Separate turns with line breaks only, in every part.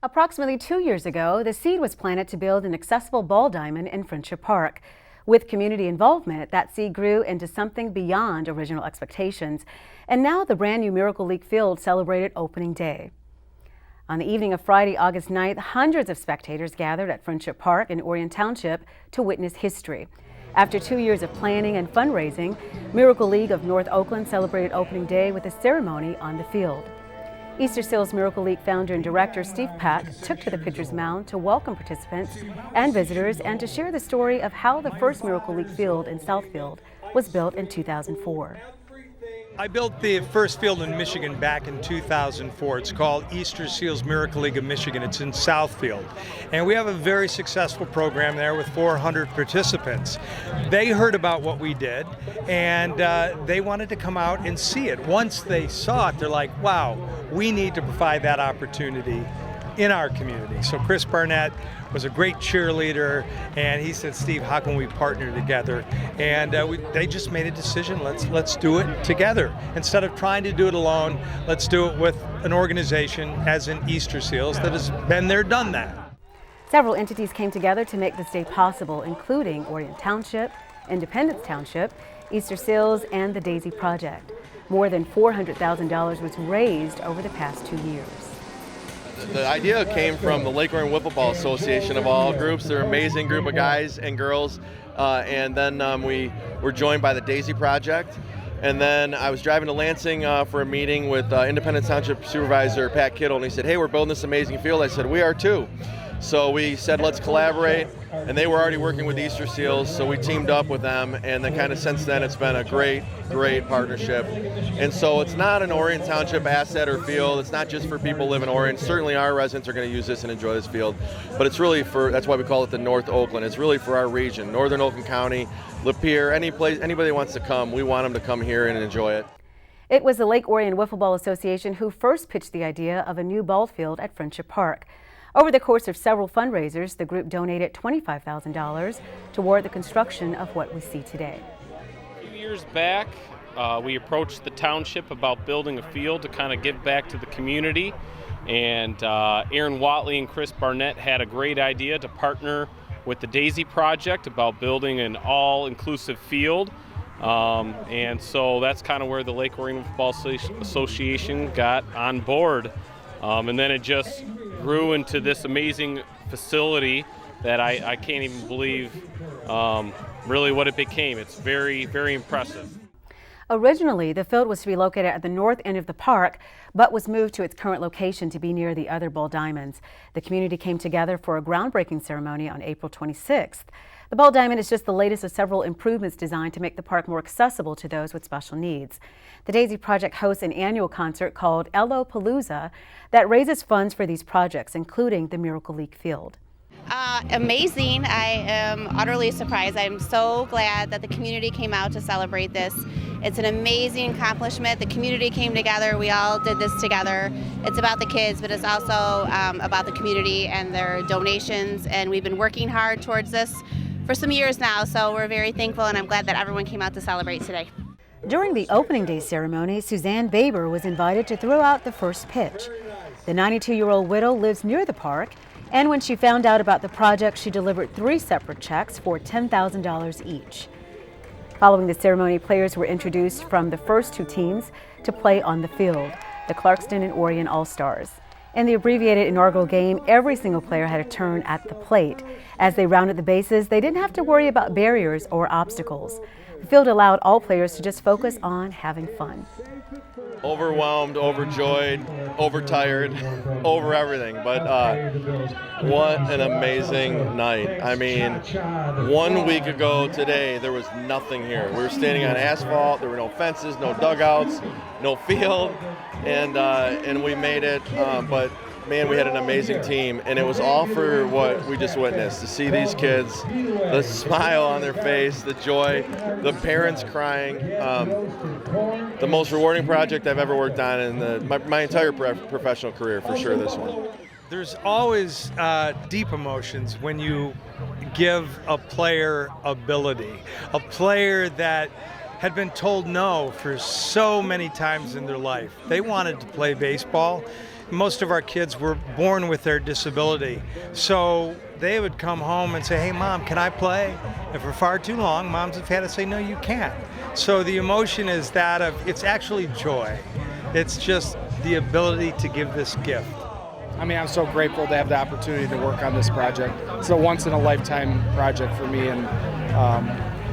Approximately 2 years ago, the seed was planted to build an accessible ball diamond in Friendship Park. With community involvement, that seed grew into something beyond original expectations, and now the brand new Miracle League field celebrated opening day. On the evening of Friday, August 9th, hundreds of spectators gathered at Friendship Park in Orion Township to witness history. After 2 years of planning and fundraising, Miracle League of North Oakland celebrated opening day with a ceremony on the field. Easterseals Miracle League founder and director Steve Peck took to the pitcher's mound to welcome participants and visitors and to share the story of how the first Miracle League field in Southfield was built in 2004.
I built the first field in Michigan back in 2004. It's called Easterseals Miracle League of Michigan. It's in Southfield. And we have a very successful program there with 400 participants. They heard about what we did and they wanted to come out and see it. Once they saw it, they're like, wow, we need to provide that opportunity in our community. So Chris Barnett was a great cheerleader, and he said, Steve, how can we partner together? And they just made a decision, let's do it together. Instead of trying to do it alone, let's do it with an organization, as in Easterseals, that has been there, done that.
Several entities came together to make this day possible, including Orion Township, Independence Township, Easterseals, and the Daisy Project. More than $400,000 was raised over the past 2 years.
The idea came from the Lake Orion Wiffle Ball Association of all groups. They're an amazing group of guys and girls. And then we were joined by the Daisy Project. And then I was driving to Lansing for a meeting with Independence Township Supervisor Peck, and he said, hey, we're building this amazing field. I said, we are too. So we said, let's collaborate. And they were already working with Easterseals, so we teamed up with them. And then kind of since then, it's been a great partnership. And so it's not an Orion Township asset or field. It's not just for people who live in Orion. Certainly our residents are going to use this and enjoy this field. But it's really that's why we call it the North Oakland. It's really for our region, Northern Oakland County, Lapeer, anybody wants to come, we want them to come here and enjoy it.
It was the Lake Orion Wiffle Ball Association who first pitched the idea of a new ball field at Friendship Park. Over the course of several fundraisers, the group donated $25,000 toward the construction of what we see today.
A few years back, we approached the township about building a field to kind of give back to the community. And Aaron Watley and Chris Barnett had a great idea to partner with the Daisy Project about building an all-inclusive field. And so that's kind of where the Lake Orion Football Association got on board. And then it just grew into this amazing facility that I can't even believe really what it became. It's very, very impressive.
Originally, the field was to be located at the north end of the park, but was moved to its current location to be near the other ball diamonds. The community came together for a groundbreaking ceremony on April 26th. The ball diamond is just the latest of several improvements designed to make the park more accessible to those with special needs. The Daisy Project hosts an annual concert called LOWA that raises funds for these projects, including the Miracle League field.
Amazing. I am utterly surprised. I'm so glad that the community came out to celebrate this. It's an amazing accomplishment. The community came together. We all did this together. It's about the kids, but it's also about the community and their donations. And we've been working hard towards this for some years now, so we're very thankful, and I'm glad that everyone came out to celebrate today.
During the opening day ceremony, Suzanne Baber was invited to throw out the first pitch. The 92-year-old widow lives near the park, and when she found out about the project, she delivered 3 separate checks for $10,000 each. Following the ceremony, players were introduced from the first 2 teams to play on the field, the Clarkston and Orion All-Stars. In the abbreviated inaugural game, every single player had a turn at the plate. As they rounded the bases, they didn't have to worry about barriers or obstacles. The field allowed all players to just focus on having fun.
Overwhelmed, overjoyed, overtired, over everything. But what an amazing night. I mean, 1 week ago today, there was nothing here. We were standing on asphalt. There were no fences, no dugouts, no field, and we made it. But man, we had an amazing team, and it was all for what we just witnessed, to see these kids, the smile on their face, the joy, the parents crying. The most rewarding project I've ever worked on in my entire professional career, for sure, this one.
There's always deep emotions when you give a player ability, a player that had been told no for so many times in their life. They wanted to play baseball. most of our kids were born with their disability. So they would come home and say, hey Mom, can I play? And for far too long, moms have had to say, no, you can't. So the emotion is that of, it's actually joy. It's just the ability to give this gift.
I mean, I'm so grateful to have the opportunity to work on this project. It's a once-in-a-lifetime project for me, and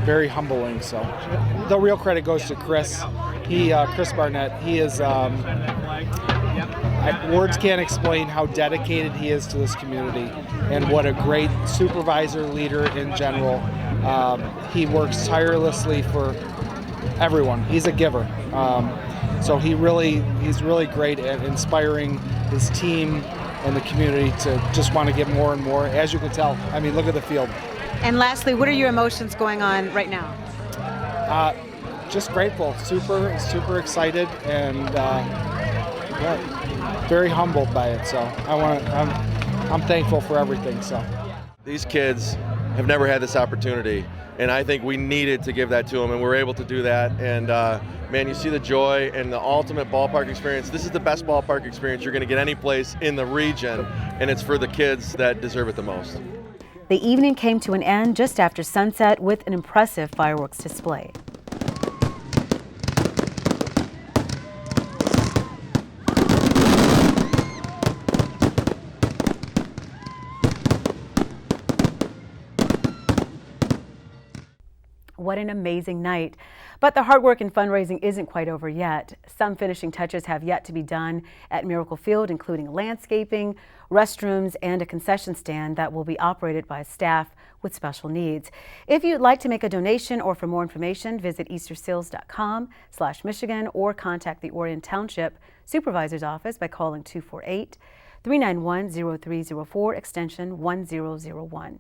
very humbling. So, the real credit goes to Chris. Chris Barnett. He is. Words can't explain how dedicated he is to this community, and what a great supervisor, leader in general. He works tirelessly for everyone. He's a giver. So he's really great at inspiring his team and the community to just want to get more and more. As you can tell, I mean, look at the field.
And lastly, what are your emotions going on right now?
Just grateful, super excited, and very humbled by it. So I'm thankful for everything. So
These kids have never had this opportunity, and I think we needed to give that to them, and we're able to do that. And man, you see the joy and the ultimate ballpark experience. This is the best ballpark experience you're going to get any place in the region, and it's for the kids that deserve it the most.
The evening came to an end just after sunset with an impressive fireworks display. What an amazing night. But the hard work and fundraising isn't quite over yet. Some finishing touches have yet to be done at Miracle Field, including landscaping, restrooms, and a concession stand that will be operated by staff with special needs. If you'd like to make a donation or for more information, visit Easterseals.com/Michigan or contact the Orion Township Supervisor's Office by calling 248-391-0304 extension 1001.